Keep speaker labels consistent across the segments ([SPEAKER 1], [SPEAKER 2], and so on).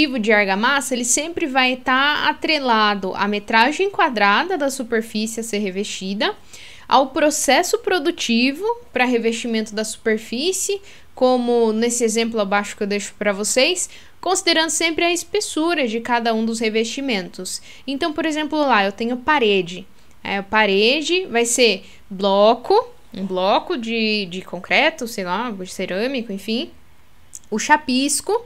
[SPEAKER 1] produtivo de argamassa, ele sempre vai estar atrelado à metragem quadrada da superfície a ser revestida, ao processo produtivo para revestimento da superfície, como nesse exemplo abaixo que eu deixo para vocês, considerando sempre a espessura de cada um dos revestimentos. Então, por exemplo, lá eu tenho parede. A parede vai ser um bloco de concreto, sei lá, de cerâmico, enfim, o chapisco,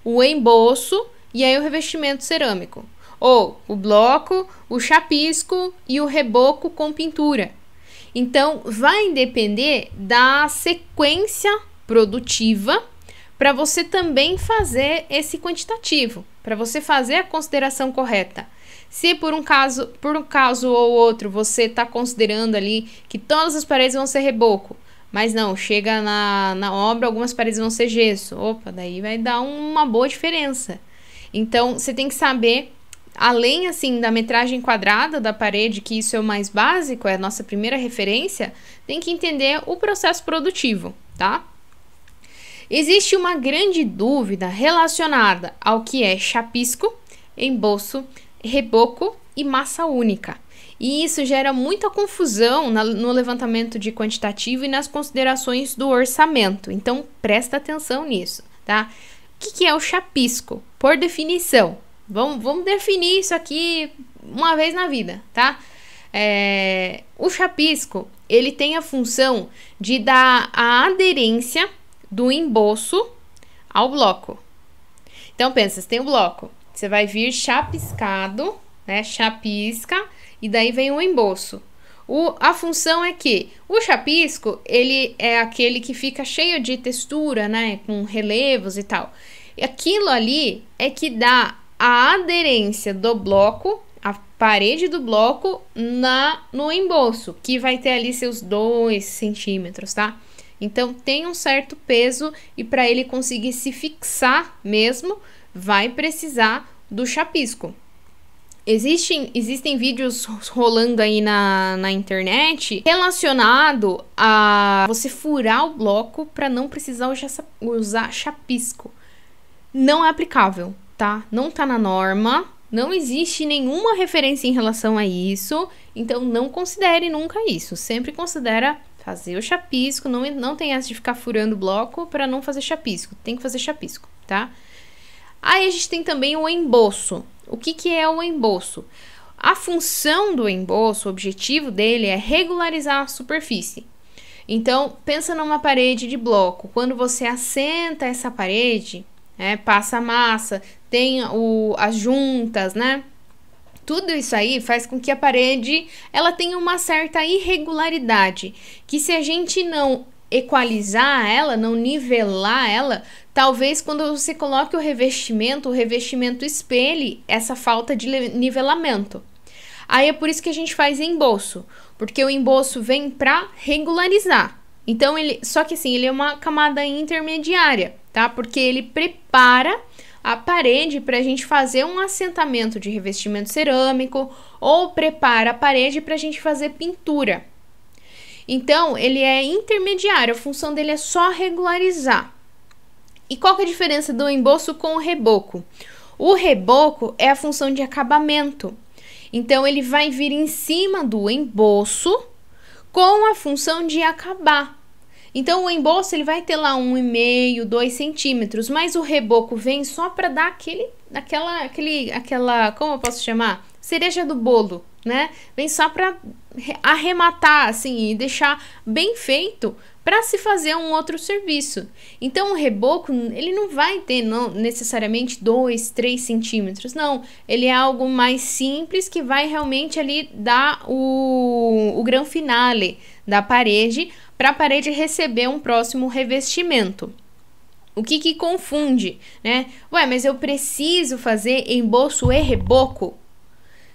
[SPEAKER 1] o emboço e aí o revestimento cerâmico. Ou o bloco, o chapisco e o reboco com pintura. Então, vai depender da sequência produtiva para você também fazer esse quantitativo, para você fazer a consideração correta. Se por um caso ou outro você está considerando ali que todas as paredes vão ser reboco, mas não, chega na obra, algumas paredes vão ser gesso. Opa, daí vai dar uma boa diferença. Então, você tem que saber, além assim da metragem quadrada da parede, que isso é o mais básico, é a nossa primeira referência, tem que entender o processo produtivo, tá? Existe uma grande dúvida relacionada ao que é chapisco, emboço, reboco e massa única. E isso gera muita confusão no levantamento de quantitativo e nas considerações do orçamento. Então, presta atenção nisso, tá? O que é o chapisco? Por definição, vamos definir isso aqui uma vez na vida, tá? O chapisco, ele tem a função de dar a aderência do emboço ao bloco. Então, pensa, você tem o bloco, você vai vir chapiscado, né? Chapisca, e daí vem o emboço. A função é que o chapisco, ele é aquele que fica cheio de textura, né? Com relevos e tal. E aquilo ali é que dá a aderência do bloco, a parede do bloco, no emboço, que vai ter ali seus 2 centímetros, tá? Então, tem um certo peso e para ele conseguir se fixar mesmo, vai precisar do chapisco. Existem vídeos rolando aí na internet relacionado a você furar o bloco para não precisar usar chapisco. Não é aplicável, tá? Não tá na norma, não existe nenhuma referência em relação a isso, então não considere nunca isso. Sempre considera fazer o chapisco, não tem essa de ficar furando o bloco para não fazer chapisco, tem que fazer chapisco, tá? Aí a gente tem também o emboço. O que é o emboço? A função do emboço, o objetivo dele é regularizar a superfície. Então, pensa numa parede de bloco. Quando você assenta essa parede, passa a massa, tem as juntas, né? Tudo isso aí faz com que a parede ela tenha uma certa irregularidade, que se a gente não equalizar ela, não nivelar ela, talvez quando você coloque o revestimento espelhe essa falta de nivelamento. Aí é por isso que a gente faz emboço, porque o emboço vem para regularizar. Então, só que assim, ele é uma camada intermediária, tá? Porque ele prepara a parede para a gente fazer um assentamento de revestimento cerâmico ou prepara a parede para a gente fazer pintura. Então, ele é intermediário, a função dele é só regularizar. E qual que é a diferença do emboço com o reboco? O reboco é a função de acabamento. Então, ele vai vir em cima do emboço com a função de acabar. Então, o emboço ele vai ter lá 1,5, 2 centímetros, mas o reboco vem só para dar aquela, como eu posso chamar? Cereja do bolo, né? Vem só para arrematar, assim, e deixar bem feito para se fazer um outro serviço. Então, o reboco, ele não vai ter necessariamente 2, 3 centímetros, não. Ele é algo mais simples que vai realmente ali dar o grão finale da parede, para a parede receber um próximo revestimento. O que confunde, né? Ué, mas eu preciso fazer emboço e reboco?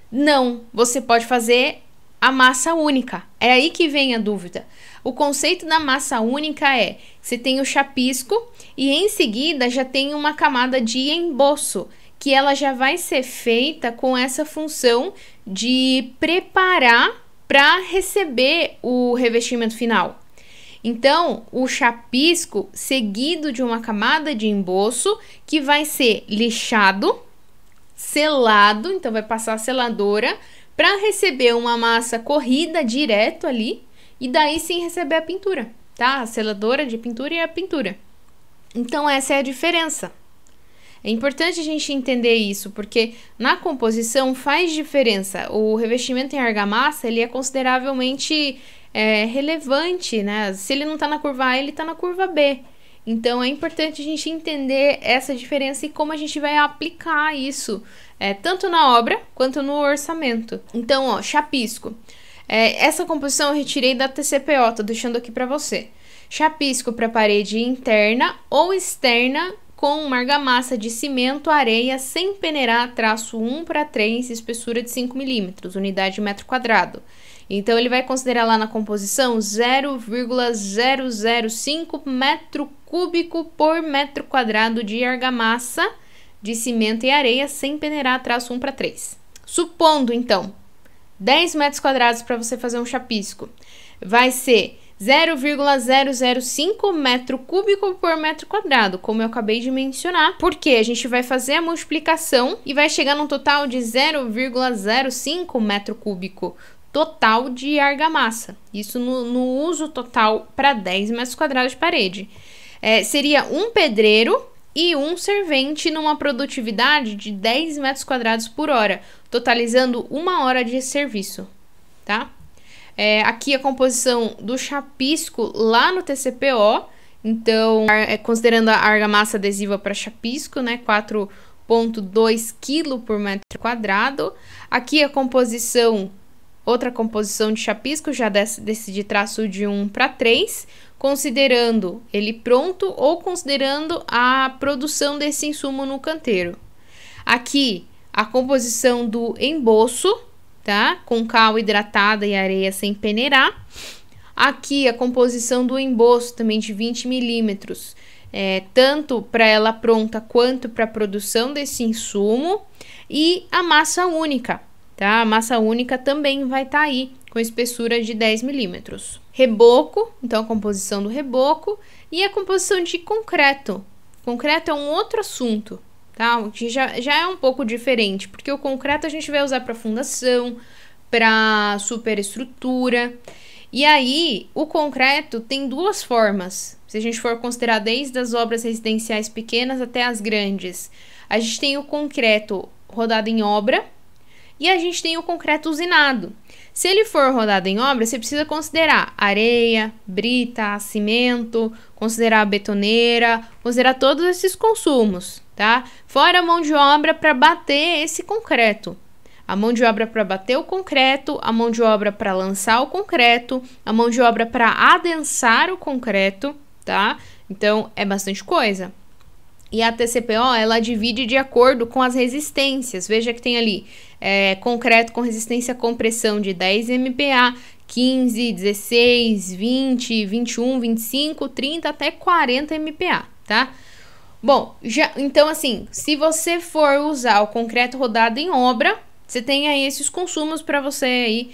[SPEAKER 1] Não, você pode fazer a massa única. É aí que vem a dúvida. O conceito da massa única é, você tem o chapisco e em seguida já tem uma camada de emboço, que ela já vai ser feita com essa função de preparar para receber o revestimento final. Então, o chapisco seguido de uma camada de emboço que vai ser lixado, selado, então vai passar a seladora para receber uma massa corrida direto ali e daí sim receber a pintura, tá? A seladora de pintura e a pintura. Então, essa é a diferença. É importante a gente entender isso, porque na composição faz diferença. O revestimento em argamassa, ele é consideravelmente relevante, né? Se ele não está na curva A, ele está na curva B. Então, é importante a gente entender essa diferença e como a gente vai aplicar isso, tanto na obra quanto no orçamento. Então, ó, chapisco. Essa composição eu retirei da TCPO, tô deixando aqui para você. Chapisco para parede interna ou externa com uma argamassa de cimento, areia, sem peneirar, traço 1:3, espessura de 5 milímetros, unidade de metro quadrado. Então, ele vai considerar lá na composição 0,005 metro cúbico por metro quadrado de argamassa de cimento e areia, sem peneirar, traço 1:3. Supondo, então, 10 metros quadrados para você fazer um chapisco, vai ser 0,005 metro cúbico por metro quadrado, como eu acabei de mencionar, porque a gente vai fazer a multiplicação e vai chegar num total de 0,05 metro cúbico total de argamassa. Isso no uso total para 10 metros quadrados de parede. Seria um pedreiro e um servente numa produtividade de 10 metros quadrados por hora, totalizando 1 hora de serviço, tá? Aqui a composição do chapisco lá no TCPO, então, considerando a argamassa adesiva para chapisco, né, 4,2 kg por metro quadrado. Aqui a composição, outra composição de chapisco, já desse de traço de 1:3, considerando ele pronto ou considerando a produção desse insumo no canteiro. Aqui a composição do emboço, tá? Com cal hidratada e areia sem peneirar. Aqui a composição do emboço também de 20 milímetros, tanto para ela pronta quanto para a produção desse insumo. E a massa única, tá? A massa única também vai estar aí com espessura de 10 milímetros. Reboco, então a composição do reboco e a composição de concreto. Concreto é um outro assunto, tá? Que já é um pouco diferente, porque o concreto a gente vai usar para fundação, para superestrutura. E aí, o concreto tem duas formas. Se a gente for considerar desde as obras residenciais pequenas até as grandes, a gente tem o concreto rodado em obra e a gente tem o concreto usinado. Se ele for rodado em obra, você precisa considerar areia, brita, cimento, considerar a betoneira, considerar todos esses consumos, tá? Fora a mão de obra para bater esse concreto. A mão de obra para bater o concreto, a mão de obra para lançar o concreto, a mão de obra para adensar o concreto, tá? Então, é bastante coisa. E a TCPO, ela divide de acordo com as resistências. Veja que tem ali concreto com resistência à compressão de 10 MPa, 15, 16, 20, 21, 25, 30 até 40 MPa, tá? Bom, então assim, se você for usar o concreto rodado em obra, você tem aí esses consumos para você aí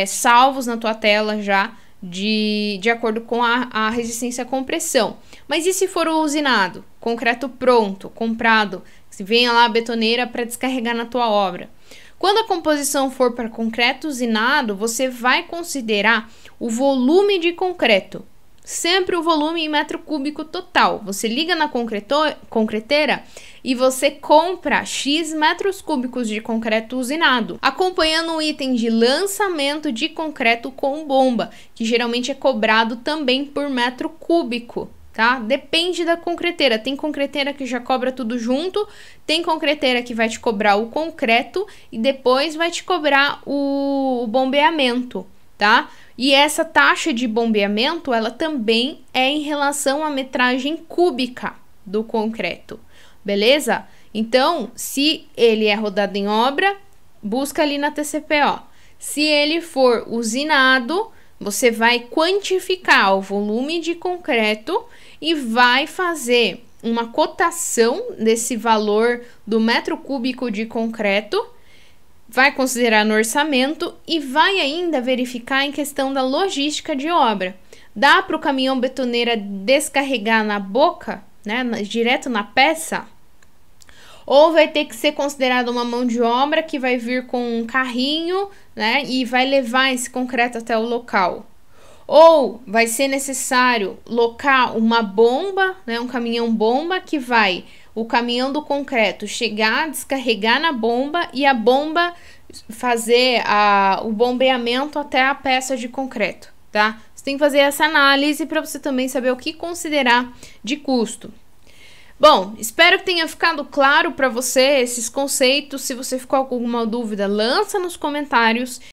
[SPEAKER 1] salvos na tua tela já, de acordo com a resistência à compressão. Mas e se for o usinado? Concreto pronto, comprado, se venha lá a betoneira para descarregar na tua obra. Quando a composição for para concreto usinado, você vai considerar o volume de concreto. Sempre o volume em metro cúbico total. Você liga na concreteira e você compra X metros cúbicos de concreto usinado, acompanhando o item de lançamento de concreto com bomba, que geralmente é cobrado também por metro cúbico, tá? Depende da concreteira. Tem concreteira que já cobra tudo junto, tem concreteira que vai te cobrar o concreto e depois vai te cobrar o bombeamento, tá? E essa taxa de bombeamento, ela também é em relação à metragem cúbica do concreto, beleza? Então, se ele é rodado em obra, busca ali na TCPO. Se ele for usinado, você vai quantificar o volume de concreto e vai fazer uma cotação desse valor do metro cúbico de concreto, vai considerar no orçamento e vai ainda verificar em questão da logística de obra. Dá para o caminhão betoneira descarregar na boca, né, direto na peça? Ou vai ter que ser considerada uma mão de obra que vai vir com um carrinho, né, e vai levar esse concreto até o local? Ou vai ser necessário locar uma bomba, né, um caminhão-bomba que vai, o caminhão do concreto chegar, descarregar na bomba e a bomba fazer o bombeamento até a peça de concreto, tá? Você tem que fazer essa análise para você também saber o que considerar de custo. Bom, espero que tenha ficado claro para você esses conceitos. Se você ficou com alguma dúvida, lança nos comentários